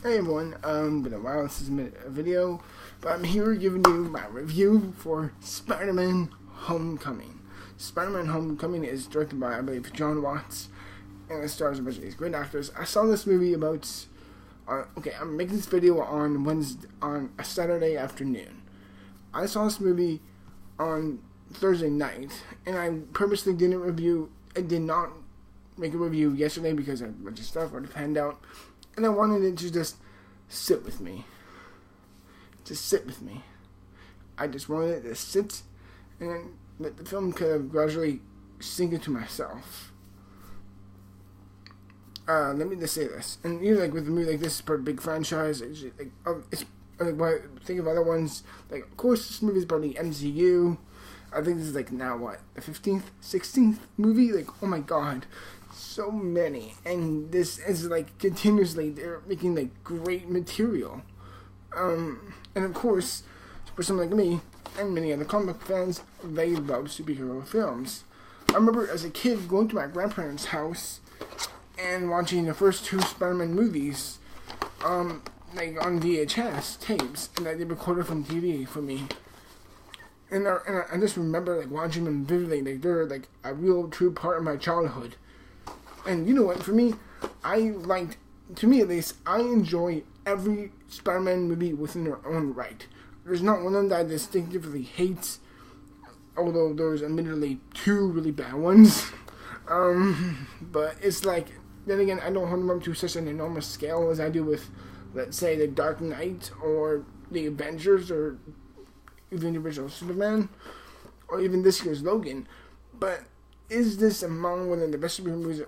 Hey everyone, been a while since I made a video, but I'm here giving you my review for Spider-Man Homecoming. Spider-Man Homecoming is directed by, I believe, John Watts, and it stars a bunch of these great actors. I saw this movie about, I'm making this video on a Saturday afternoon. I saw this movie on Thursday night, and I purposely did not make a review yesterday because I had a bunch of stuff already planned out. And I wanted it to just sit with me. I just wanted it to sit and let the film kind of gradually sink into myself. Let me just say this. And with a movie like this, it's part of a big franchise. Think of other ones. Of course, this movie is part of the MCU. I think this is now the 15th, 16th movie? Oh my god. So many, and this is continuously they're making great material, and of course, for someone like me and many other comic book fans, they love superhero films. I remember as a kid going to my grandparents' house and watching the first two Spider-Man movies, on VHS tapes, and they recorded from TV for me. And I just remember watching them vividly. They're a real true part of my childhood. And you know what, for me, to me at least, I enjoy every Spider-Man movie within their own right. There's not one of them that I distinctively hate, although there's admittedly two really bad ones. But it's then again, I don't hold them up to such an enormous scale as I do with, let's say, The Dark Knight, or The Avengers, or even the original Superman, or even this year's Logan. But is this among one of the best superhero movies?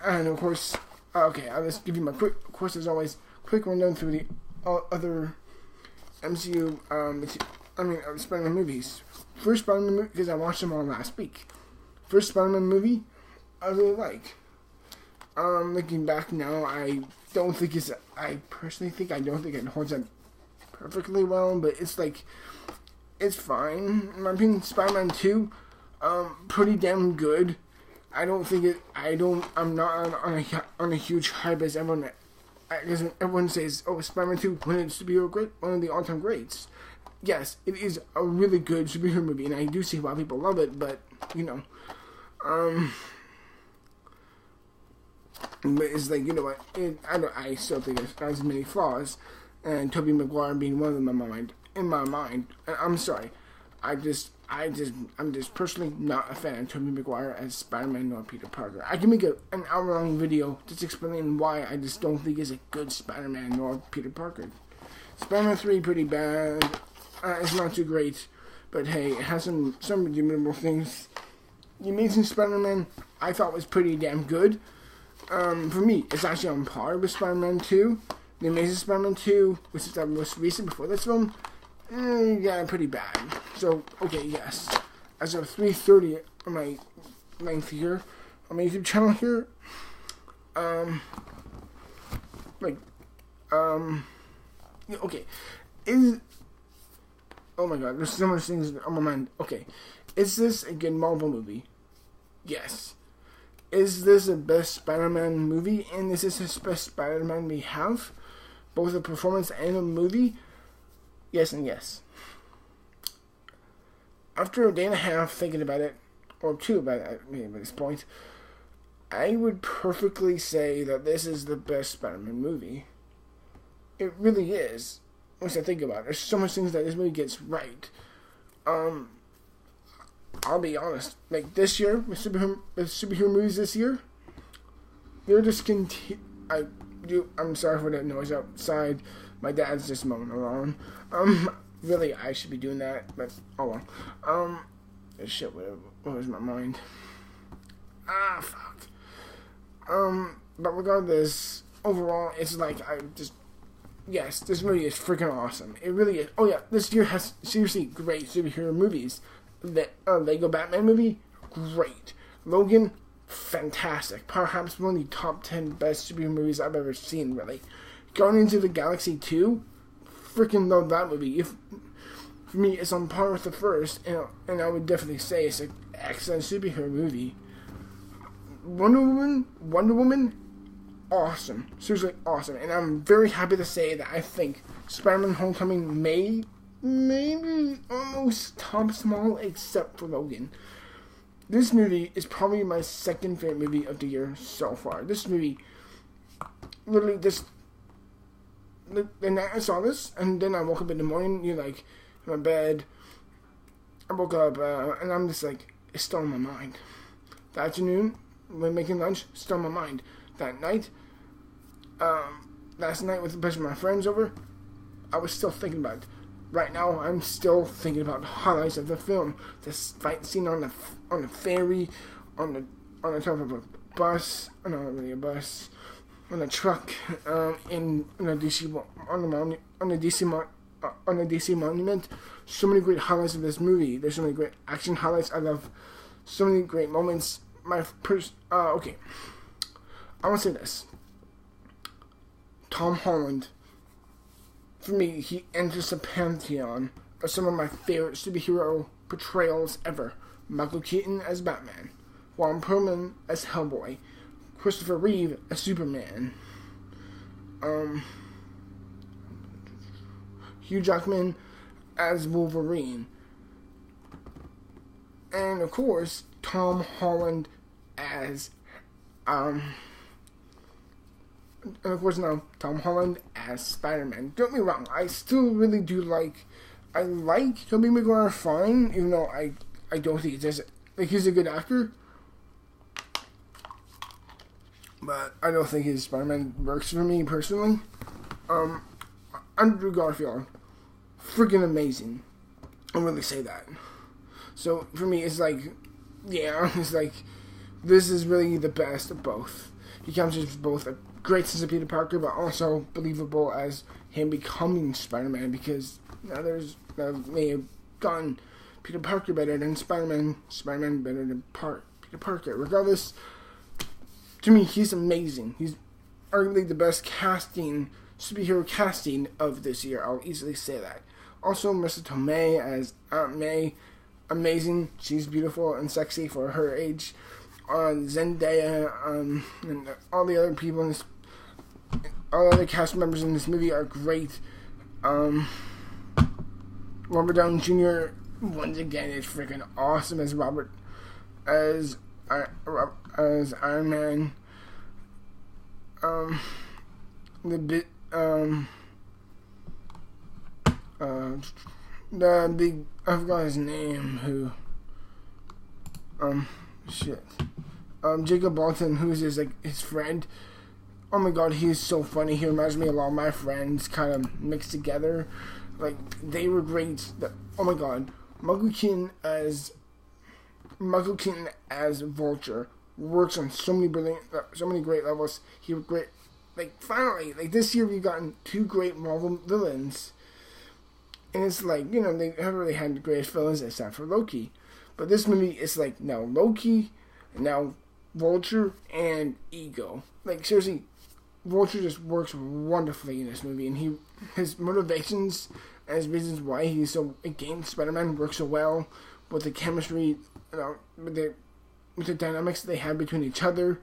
And of course, I'll just give you my quick, of course as always, quick rundown through the other MCU, Spider-Man movies. First Spider-Man movie, because I watched them all last week. First Spider-Man movie, I really like. Looking back now, I don't think it holds up perfectly well, but it's fine. In my opinion, Spider-Man 2, pretty damn good. I'm not on a huge hype as everyone. Because everyone says, "Oh, Spider-Man 2, one of the superhero great, one of the all-time greats." Yes, it is a really good superhero movie, and I do see why people love it. But but it's what? I still think it has many flaws, and Tobey Maguire being one of them in my mind. And I'm sorry, I'm just personally not a fan of Tobey Maguire as Spider-Man nor Peter Parker. I can make an hour-long video just explaining why I just don't think he's a good Spider-Man nor Peter Parker. Spider-Man 3 pretty bad. It's not too great, but hey, it has some redeemable things. The Amazing Spider-Man I thought was pretty damn good. For me, it's actually on par with Spider-Man 2. The Amazing Spider-Man 2, which is the most recent before this film, pretty bad. So, okay, yes. As of 3:30 on my length here, on my YouTube channel here, oh my god, there's so much things on my mind. Okay, is this a good Marvel movie? Yes. Is this the best Spider-Man movie, and is this the best Spider-Man we have? Both a performance and a movie? Yes and yes. After a day and a half thinking about it, or two about it at this point, I would perfectly say that this is the best Spider-Man movie. It really is. Once I think about it, there's so much things that this movie gets right. I'll be honest. This year, with superhero movies this year, they're just I'm sorry for that noise outside. My dad's just mowing along. Really, I should be doing that, but oh well. Shit, what was my mind? Fuck. But regardless, overall, it's yes, this movie is freaking awesome. It really is. Oh yeah, this year has seriously great superhero movies. The Lego Batman movie, great. Logan, fantastic. Perhaps one of the top 10 best superhero movies I've ever seen, really. Guardians of the Galaxy 2, freaking love that movie. For me, it's on par with the first, and I would definitely say it's an excellent superhero movie. Wonder Woman, awesome. Seriously awesome. And I'm very happy to say that I think Spider-Man Homecoming maybe almost tops them all except for Logan. This movie is probably my second favorite movie of the year so far. This movie, literally, the night I saw this, and then I woke up in the morning, in my bed. I woke up, and I'm just like, it's still in my mind. The afternoon, when making lunch, still in my mind. That night, last night with a bunch of my friends over, I was still thinking about it. Right now, I'm still thinking about the highlights of the film. This fight scene on the ferry, on the top of a bus, not really a bus, on a truck, in the DC on the DC monument. So many great highlights of this movie. There's so many great action highlights. I love so many great moments. Okay, I want to say this. Tom Holland, for me, he enters the pantheon of some of my favorite superhero portrayals ever. Michael Keaton as Batman, Ron Perlman as Hellboy, Christopher Reeve as Superman, Hugh Jackman as Wolverine, and of course Tom Holland as Tom Holland as Spider-Man. Don't get me wrong, I still really do I like Tobey Maguire fine, even though I don't think he's a good actor. But I don't think his Spider-Man works for me personally. Andrew Garfield, freaking amazing. I'll really say that. So for me, it's this is really the best of both. He comes with both a great sense of Peter Parker, but also believable as him becoming Spider-Man, because others may have done Peter Parker better than Spider-Man better than Peter Parker. Regardless, to me, he's amazing. He's arguably the best superhero casting of this year. I'll easily say that. Also, Marissa Tomei as Aunt May, amazing. She's beautiful and sexy for her age. Zendaya, and all the other people all the other cast members in this movie are great. Robert Downey Jr. once again is freaking awesome as as Iron Man. I forgot his name. Jacob Bolton, who's his friend. Oh my god, he is so funny. He reminds me of a lot of my friends, kind of mixed together. They were great. Oh my god, Michael Keaton as Vulture works on so many great levels. He was great. Finally, this year we've gotten two great Marvel villains, and it's they haven't really had the greatest villains except for Loki. But this movie is now Loki, and now Vulture and Ego. Seriously, Vulture just works wonderfully in this movie, and his motivations and his reasons why he's so against Spider-Man work so well with the chemistry, with the dynamics they have between each other,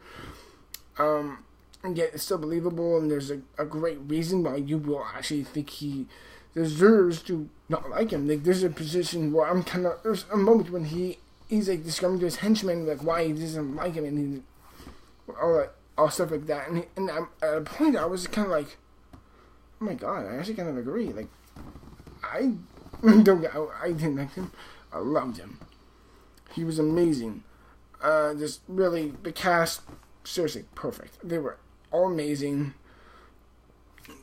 and yet it's still believable, and there's a great reason why you will actually think he deserves to not like him. There's a position where there's a moment when he's discovering to his henchmen why he doesn't like him, and all stuff like that, and at a point I was kind of oh my god, I actually kind of agree. I didn't like him. I loved him. He was amazing. Just really, the cast, seriously, perfect. They were all amazing.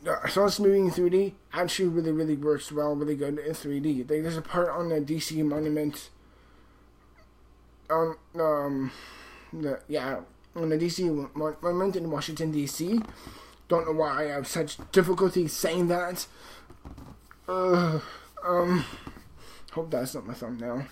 I saw this movie in 3D. Actually, really, really works well, really good in 3D. There's a part on the DC monument. On the DC monument in Washington, D.C. Don't know why I have such difficulty saying that. Hope that's not my thumbnail.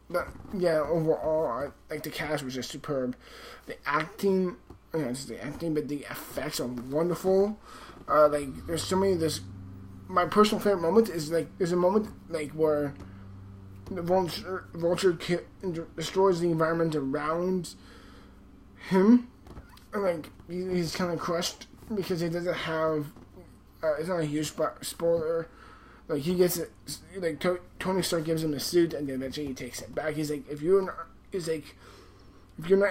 But yeah, overall, the cast was just superb. The acting, not just the acting, but the effects are wonderful. There's so many. My personal favorite moment is there's a moment where the Vulture destroys the environment around him, and like he's kind of crushed because he doesn't have. It's not a huge spoiler. Like he gets it. Like Tony Stark gives him a suit, and then eventually he takes it back. He's like, if you're not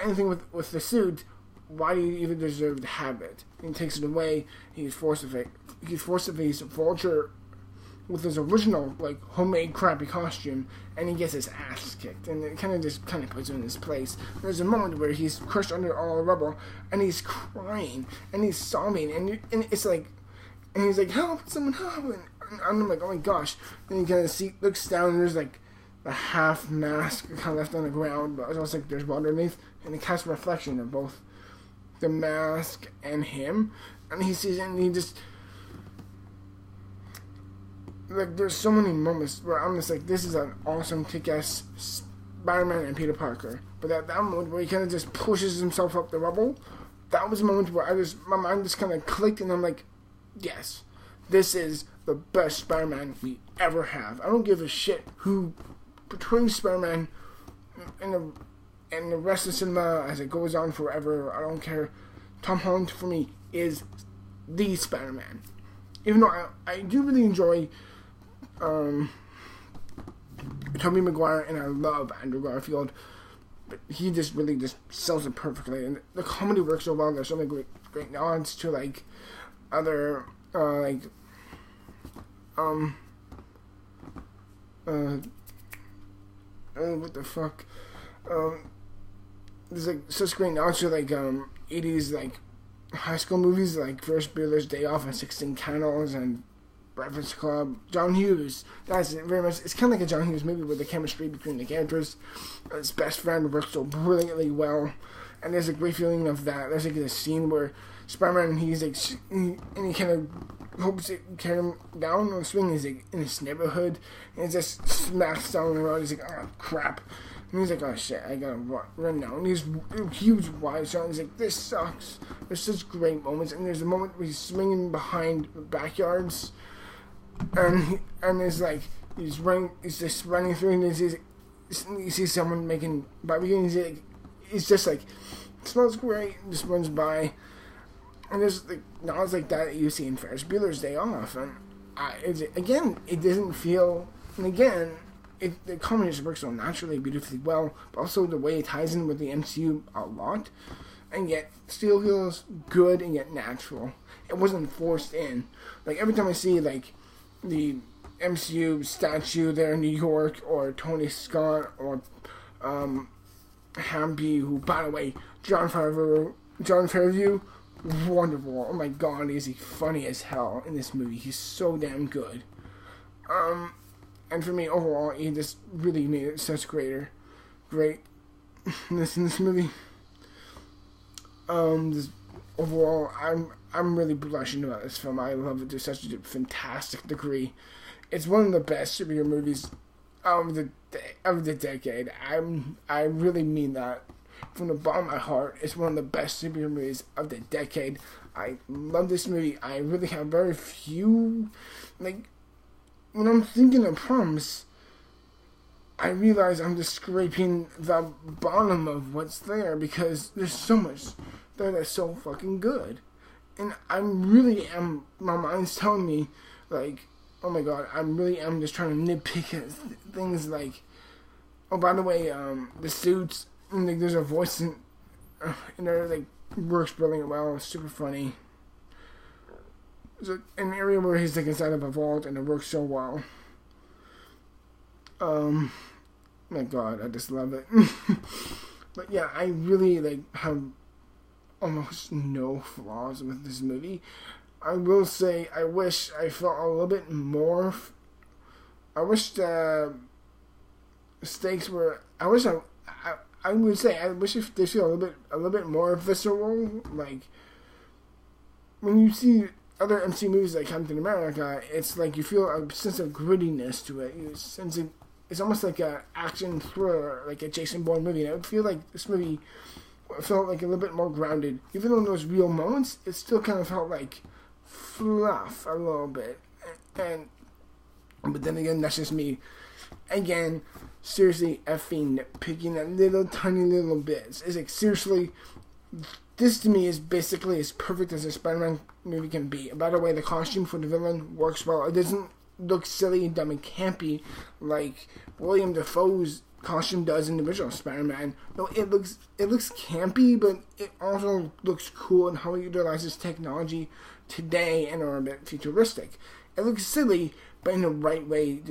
anything with the suit, why do you even deserve to have it? And he takes it away. He's forced to face Vulture with his original, like, homemade crappy costume, and he gets his ass kicked, and it kind of puts him in his place. There's a moment where he's crushed under all the rubble, and he's crying, and he's sobbing, and it's like, and he's like, help, someone help, and I'm like, oh my gosh. Then he kind of looks down, and there's like a half mask kind of left on the ground, but it's also like there's water underneath, and it casts a reflection of both the mask and him, and he sees it, and he just, like, there's so many moments where I'm just like, this is an awesome kick-ass Spider-Man and Peter Parker. But that moment where he kind of just pushes himself up the rubble, that was a moment where my mind just kind of clicked, and I'm like, yes, this is the best Spider-Man we ever have. I don't give a shit who portrays Spider-Man in the rest of cinema as it goes on forever. I don't care. Tom Holland, for me, is the Spider-Man. Even though I do really enjoy Tobey Maguire, and I love Andrew Garfield, but he just really just sells it perfectly, and the comedy works so well. There's so many great nods to like other what the fuck, there's like such great nods to like 80s like high school movies like Ferris Bueller's Day Off and 16 Candles and Breakfast Club. John Hughes, that's very much, it's kind of like a John Hughes movie with the chemistry between the characters. His best friend works so brilliantly well, and there's a great feeling of that. There's like this scene where Spider-Man, he's like, and he kind of hopes to carry him down on the swing. He's like in his neighborhood, and he just smacks down the road. He's like, oh crap. And he's like, oh shit, I gotta run now. And he's huge wide shot. He's like, this sucks. There's such great moments. And there's a moment where he's swinging behind backyards, and it's like he's just running through, and you see someone making barbecue, and he's just like, it smells great, and just runs by. And there's like nods like that you see in Ferris Bueller's Day Off, and it doesn't feel, and again, the comedy just works so naturally, beautifully well, but also the way it ties in with the MCU a lot, and yet still feels good and yet natural. It wasn't forced in. Like every time I see like the MCU statue there in New York, or Tony Scott, or Happy, who, by the way, John Favreau, wonderful. Oh my god, is he funny as hell in this movie. He's so damn good. And for me, overall, he just really made it such great in this movie. Just overall, I'm really blushing about this film. I love it to such a fantastic degree. It's one of the best superhero movies of the decade. I really mean that from the bottom of my heart. It's one of the best superhero movies of the decade. I love this movie. I really have very few, like, when I'm thinking of problems, I realize I'm just scraping the bottom of what's there, because there's so much there that's so fucking good. And my mind's telling me, like, oh my god, I'm just trying to nitpick at things like, oh, by the way, the suits, and like, there's a voice in there, like, works brilliantly well, it's super funny. There's an area where he's like inside of a vault, and it works so well. My god, I just love it. But yeah, I really like have almost no flaws with this movie. I will say, I wish I felt a little bit more. I wish the stakes were. I would say I wish if they feel a little bit more visceral. Like when you see other MC movies like Captain America, it's like you feel a sense of grittiness to it. It's almost like an action thriller, like a Jason Bourne movie. And I would feel like this movie felt like a little bit more grounded. Even though there was real moments, it still kind of felt like fluff a little bit. But then again, that's just me. Again, seriously effing nitpicking at little tiny little bits. It's like, seriously, this to me is basically as perfect as a Spider-Man movie can be. By the way, the costume for the villain works well. It doesn't look silly, dumb, and campy like William Dafoe's costume does in the original Spider-Man. No, it looks campy, but it also looks cool in how it utilizes technology today and are a bit futuristic. It looks silly, but in the right way,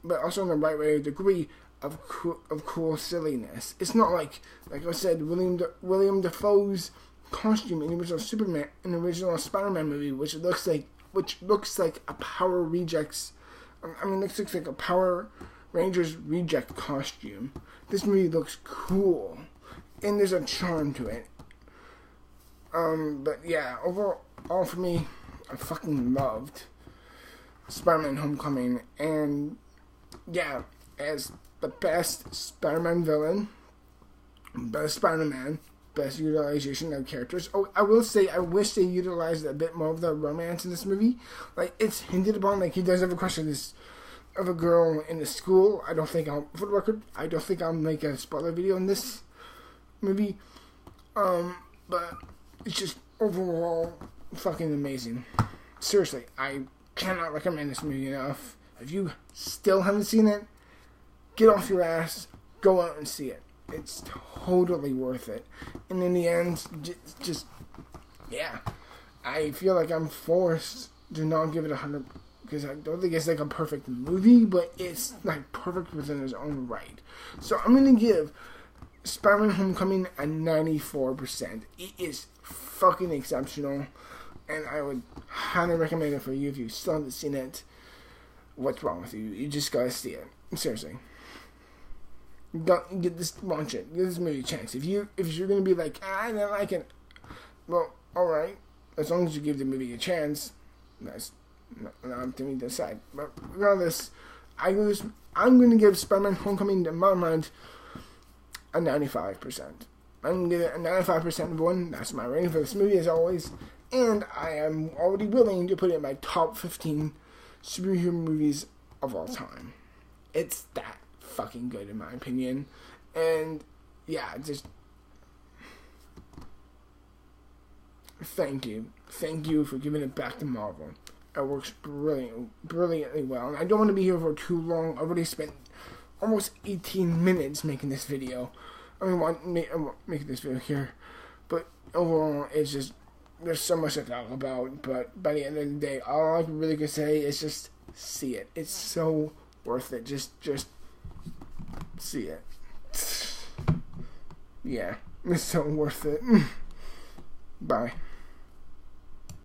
but also in the right way, degree of cool silliness. It's not like I said, William Dafoe's costume in the original Spider-Man movie, which looks like a Power Rejects. I mean, it looks like a Power Rangers reject costume. This movie looks cool, and there's a charm to it. But yeah, overall for me, I fucking loved Spider-Man Homecoming, and yeah, as the best Spider-Man villain, best Spider-Man, best utilization of characters. Oh, I will say, I wish they utilized a bit more of the romance in this movie. Like, it's hinted upon, like, he does have a crush on of a girl in the school. For the record, I don't think I'll make a spoiler video in this movie. But it's just overall fucking amazing. Seriously, I cannot recommend this movie enough. If you still haven't seen it, get off your ass, go out and see it. It's totally worth it. And in the end, yeah, I feel like I'm forced to not give it 100, because I don't think it's like a perfect movie, but it's like perfect within its own right. So I'm going to give Spider-Man Homecoming a 94%. It is fucking exceptional, and I would highly recommend it for you if you still haven't seen it. What's wrong with you? You just gotta see it. Seriously. Watch it. Give this movie a chance. If you're gonna be like, I don't like it, well, alright. As long as you give the movie a chance, that's not up to me to decide. But regardless, I'm gonna give Spider-Man Homecoming, in my mind, a 95%. I'm gonna give it a 95% of 1. That's my rating for this movie, as always. And I am already willing to put it in my top 15 superhero movies of all time. It's that fucking good, in my opinion. And yeah, just thank you for giving it back to Marvel. It works brilliantly well. And I don't want to be here for too long. I already spent almost 18 minutes making this video. Making this video here, but overall, it's just, there's so much to talk about. But by the end of the day, all I really can say is just see it. It's so worth it. Just see it. Yeah, it's so worth it. Bye.